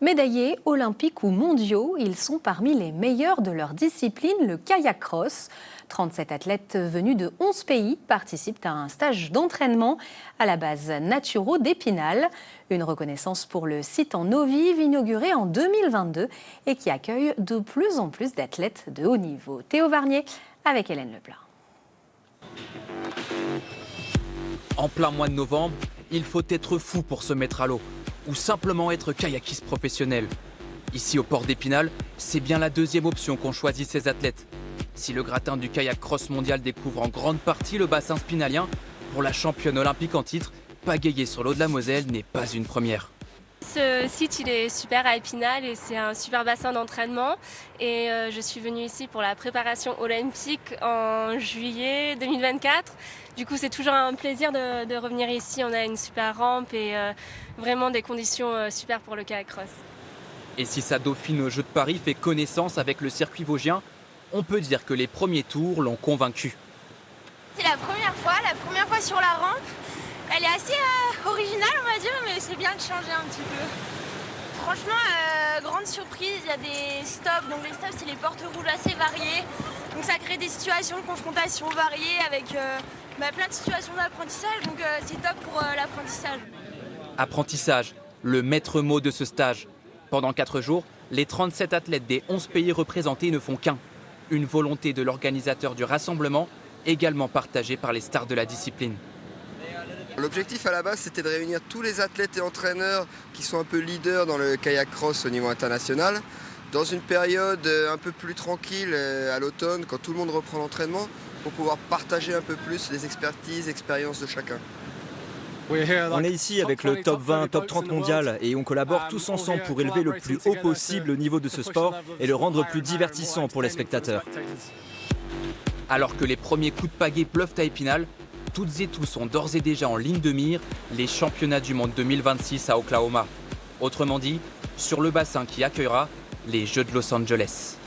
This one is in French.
Médaillés olympiques ou mondiaux, ils sont parmi les meilleurs de leur discipline, le kayak cross. 37 athlètes venus de 11 pays participent à un stage d'entraînement à la base Naturo d'Épinal. Une reconnaissance pour le site en eau vive inauguré en 2022 et qui accueille de plus en plus d'athlètes de haut niveau. Théo Varnier avec Hélène Leplat. En plein mois de novembre, il faut être fou pour se mettre à l'eau ou simplement être kayakiste professionnel. Ici au port d'Épinal, c'est bien la deuxième option qu'ont choisi ces athlètes. Si le gratin du kayak cross mondial découvre en grande partie le bassin spinalien, pour la championne olympique en titre, pagayer sur l'eau de la Moselle n'est pas une première. Ce site il est super à Épinal et c'est un super bassin d'entraînement et je suis venue ici pour la préparation olympique en juillet 2024. Du coup c'est toujours un plaisir de revenir ici, on a une super rampe et vraiment des conditions super pour le kayak cross. Et si sa dauphine au Jeux de Paris fait connaissance avec le circuit vosgien, on peut dire que les premiers tours l'ont convaincu. C'est la première fois sur la rampe. Elle est assez originale on va dire, mais c'est bien de changer un petit peu. Franchement, grande surprise, il y a des stops. Donc les stops, c'est les portes rouges assez variées. Donc ça crée des situations de confrontation variées avec plein de situations d'apprentissage. Donc c'est top pour l'apprentissage. Apprentissage, le maître mot de ce stage. Pendant 4 jours, les 37 athlètes des 11 pays représentés ne font qu'un. Une volonté de l'organisateur du rassemblement, également partagée par les stars de la discipline. L'objectif à la base, c'était de réunir tous les athlètes et entraîneurs qui sont un peu leaders dans le kayak cross au niveau international, dans une période un peu plus tranquille à l'automne, quand tout le monde reprend l'entraînement, pour pouvoir partager un peu plus les expertises, expériences de chacun. On est ici avec le top 20, top 30 mondial et on collabore tous ensemble pour élever le plus haut possible le niveau de ce sport et le rendre plus divertissant pour les spectateurs. Alors que les premiers coups de pagaie pleuvent à Épinal, toutes et tous sont d'ores et déjà en ligne de mire les championnats du monde 2026 à Oklahoma. Autrement dit, sur le bassin qui accueillera les Jeux de Los Angeles.